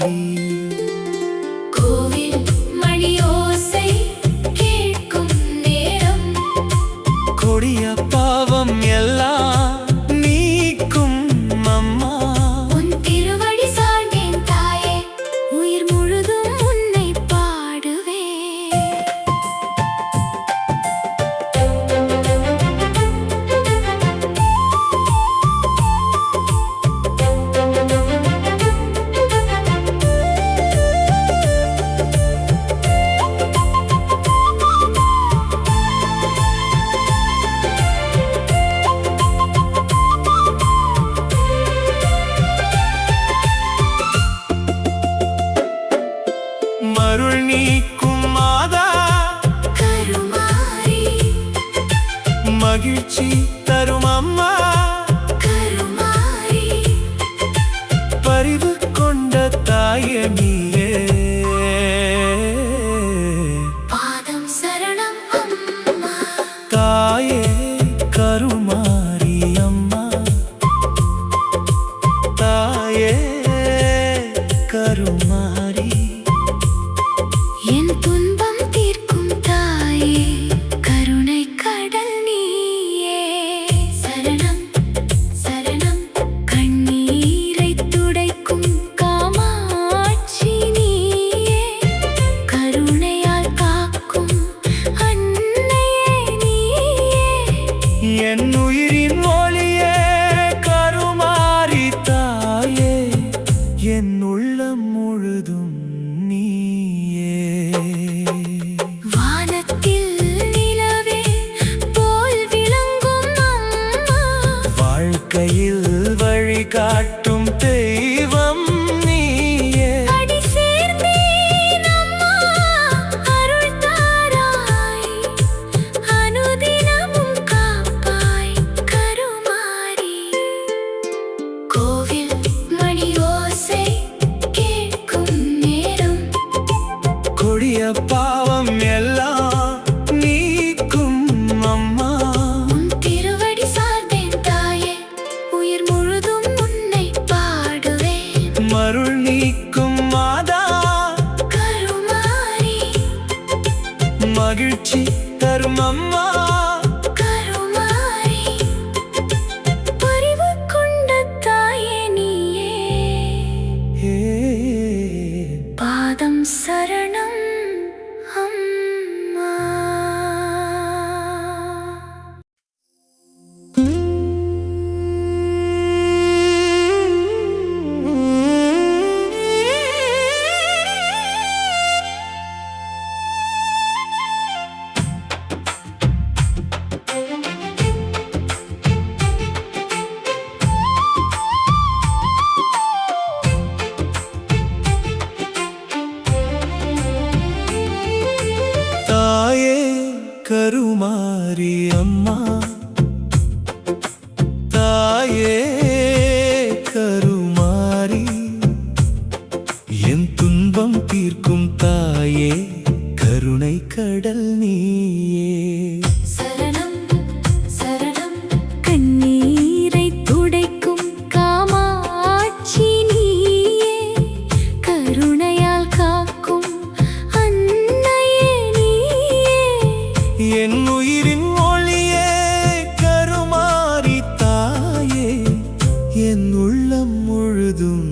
கருமாரி. கோவில் மணியோசை கேட்கும் நேரம், கொடிய பாவம் எல்லாம் நீக்கும் அம்மா. உன் திருவடி சார்ந்தேன் தாயே, உயிர் முழுதும் உன்னை பாடுவேன். மருள் நீக்கும் மாதா கருமாரி, மகிழ்ச்சி தரும் அம்மா. கருமாரி, பரிவு கொண்ட தாயே நீயே. பாதம் சரணம் அம்மா. தாயே கருமாரி அம்மா. தாயே கருமாரி. என் துன்பம் தீர்க்கும் தாயே, கருணை கடல் நீயே. சரணம் சரணம், கண்ணீரை துடைக்கும் காமாட்சி நீயே. கருணையால் காக்கும் அன்னையே நீயே. என் உயிரின் ஒளியே கருமாரி தாயே, என் உள்ளம் முழுதும் நீயே. வானத்தில் நிலவே போல் விளங்கும் அம்மா, வாழ்க்கையில் வழிகாட்டும் தெய்வம் நீயே. அடி சேர்ந்தேன் அம்மா, அருள் தாராய், அனுதினமும் காப்பாய் கருமாரி. கோவில் மணியோசை கேட்கும் நேரம், கொடிய பாவம் எல்லாம் நீக்கும் அம்மா. உன் திருவடி சார்ந்தேன் தாயே, உயிர் முழுதும் உன்னை பாடுவேன். மருள் நீக்கும் மாதா கருமாரி, மகிழ்ச்சி தரும் அம்மா. கருமாரி, பரிவு கொண்ட தாயே நீயே. ஏ பாதம் சரணம் அம்மா. தாயே கருமாரி அம்மா. தாயே கருமாரி, என் துன்பம் தீர்க்கும் தாயே, கருணை கடல் நீயே. சரணம் சரணம், கண்ணீரை துடைக்கும் காமாட்சி நீயே. கருணையால் காக்கும் அன்னையே நீயே. என் உயிரின் ஒளியே கருமாரி தாயே, என் உள்ளம் முழுதும்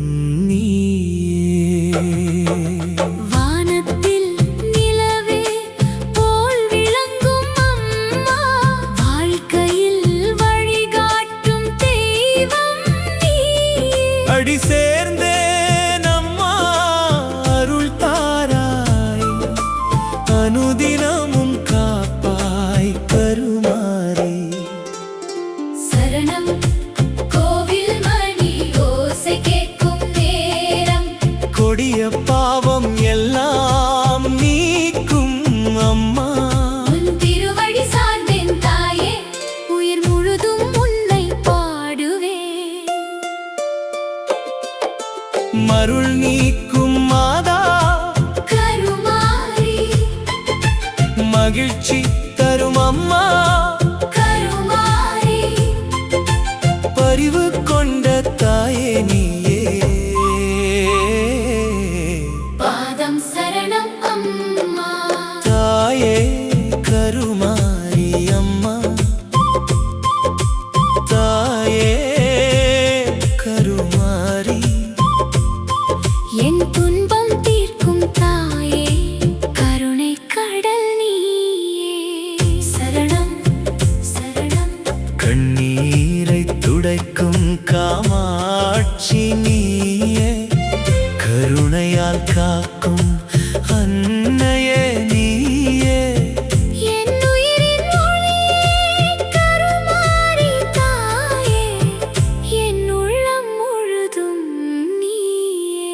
நீயே. வானத்தில் நிலவே போல் விளங்கும் அம்மா, வாழ்க்கையில் வழிகாட்டும் தெய்வம் நீயே. அடி சேர்ந்தேன் அம்மா, அருள் தாராய், அனுதினமும் காப்பாய் கருமாரி. சரணம், கோவில் மணியோசை கேட்கும் நேரம், கொடிய பாவம் எல்லாம் நீக்கும் அம்மா. உன் திருவடி சார்ந்தேன் தாயே, உயிர் முழுதும் உன்னை பாடுவேன். மருள் நீக்கும் மாதா கருமாரி, மகிழ்ச்சி தரும் அம்மா. கருமாரி, பரிவு கொண்ட தாயே நீயே. காக்கும் அன்னையே நீயே. என் உயிரின் ஒளியே, கருமாரி தாயே, என் உள்ளம் முழுதும் நீயே.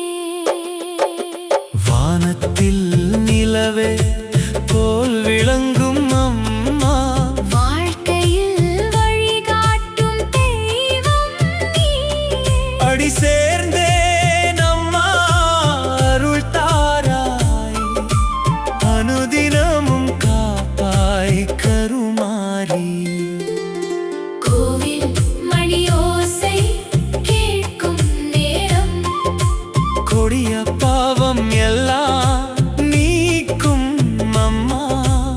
வானத்தில் நிலவே போல் விளங்கும் அம்மா, வாழ்க்கையில் வழிகாட்டும் தெய்வம் நீயே. அடி சேர்ந்தேன் அம்மா அருள் தாராய், அனுதினமும் காப்பாய் கருமாரி. கோவில் மணியோசை கேட்கும் நேரம், கொடிய பாவம் எல்லாம் நீக்கும் அம்மா,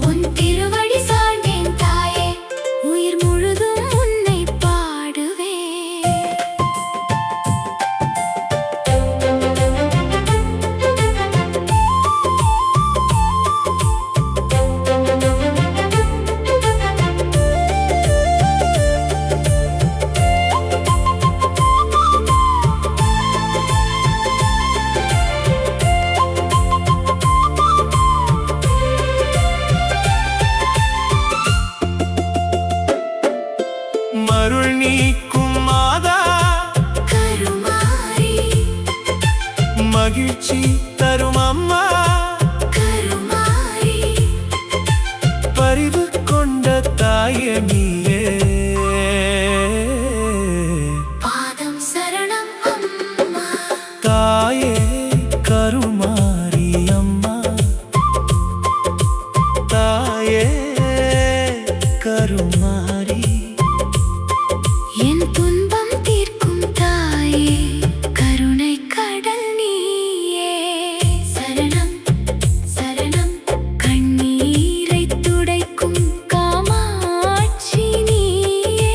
உன் திருவடி சார்ந்தேன் தாயே, உயிர் முழுதும் உன்னை பாடுவேன். மருள் நீக்கும் மாதா கருமாரி, மகிழ்ச்சி தரும் அம்மா, கருமாரி, பரிவு கொண்ட தாயே நீயே. பாதம் சரணம் அம்மா. தாயே கருமாரி அம்மா, தாயே கருமாரி. என் துன்பம் தீர்க்கும் தாயே, கருணை கடல் நீயே. சரணம் சரணம், கண்ணீரை துடைக்கும் காமாட்சி நீயே,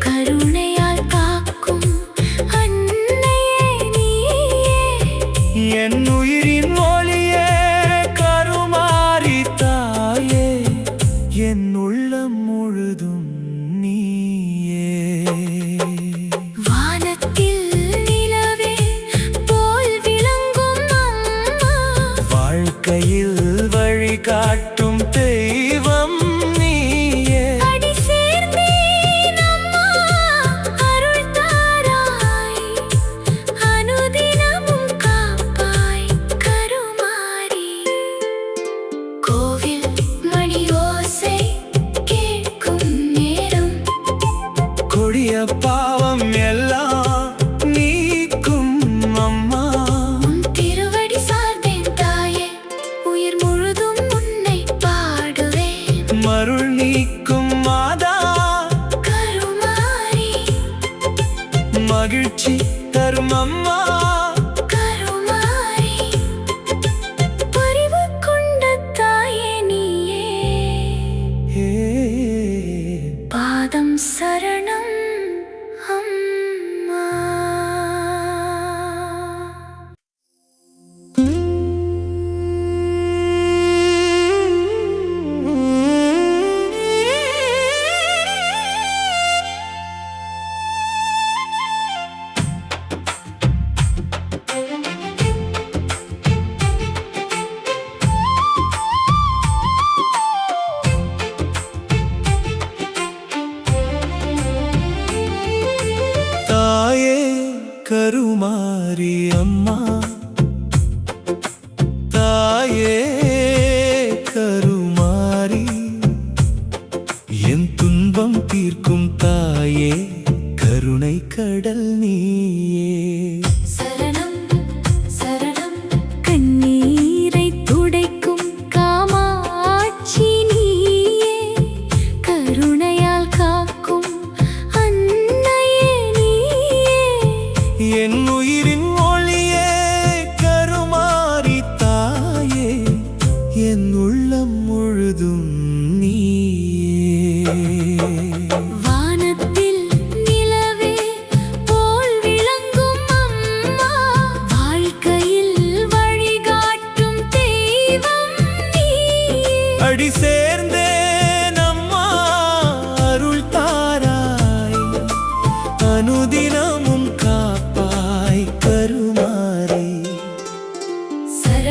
கருணையால் காக்கும் அன்னையே நீயே. என் உயிரின் ஒளியே கருமாரி தாயே, என் உள்ளம் முழுதும் நீயே. வானத்தில் நிலவே போல் விளங்கும் அம்மா, வாழ்க்கையில் வழிகாட்டும் தெய்வம் நீயே. அடி சேர்ந்தேன் அம்மா அருள் தாராய், அனுதினமும் காப்பாய் கருமாரி. கோவில் மணியோசை கேட்கும் நேரம், கொடிய பாவம் எல்லாம் நீக்கும் அம்மா, உன் திருவடி சார்ந்தேன் தாயே, உயிர் முழுதும் உன்னை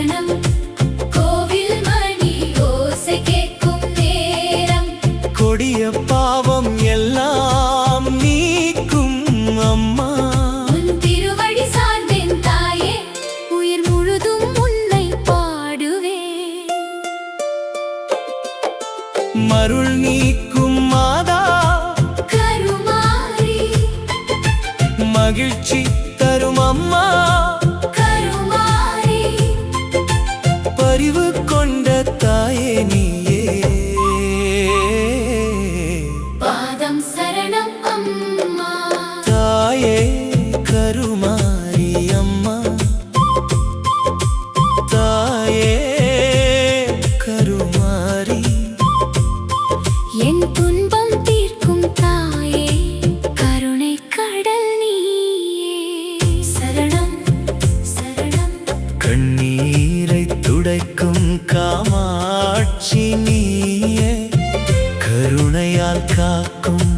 சரணம் கோவில் மணி ஓசை கேட்கும் நேரம் கொடிய பாவம் எல்லாம் நீக்கும் அம்மா உன் திருவடி சார்ந்தேன் தாயே உயிர் முழுதும் உன்னை பாடுவேன் மருள் நீக்கும் மாதா கருமாரி மகிழ்ச்சி தரும் அம்மா கருமாரி பரிவு கொண்ட தாயே நீயே பாதம் சரணம் அம்மா தாயே கருமாரி அம்மா தாயே கருமாரி என் துன்பம் தீர்க்கும் தாயே கருணை கடல் நீயே சரணம் சரணம் கண்ணீரை துடைக்கும் காமாட்சி நீயே கருணையால் காக்கும்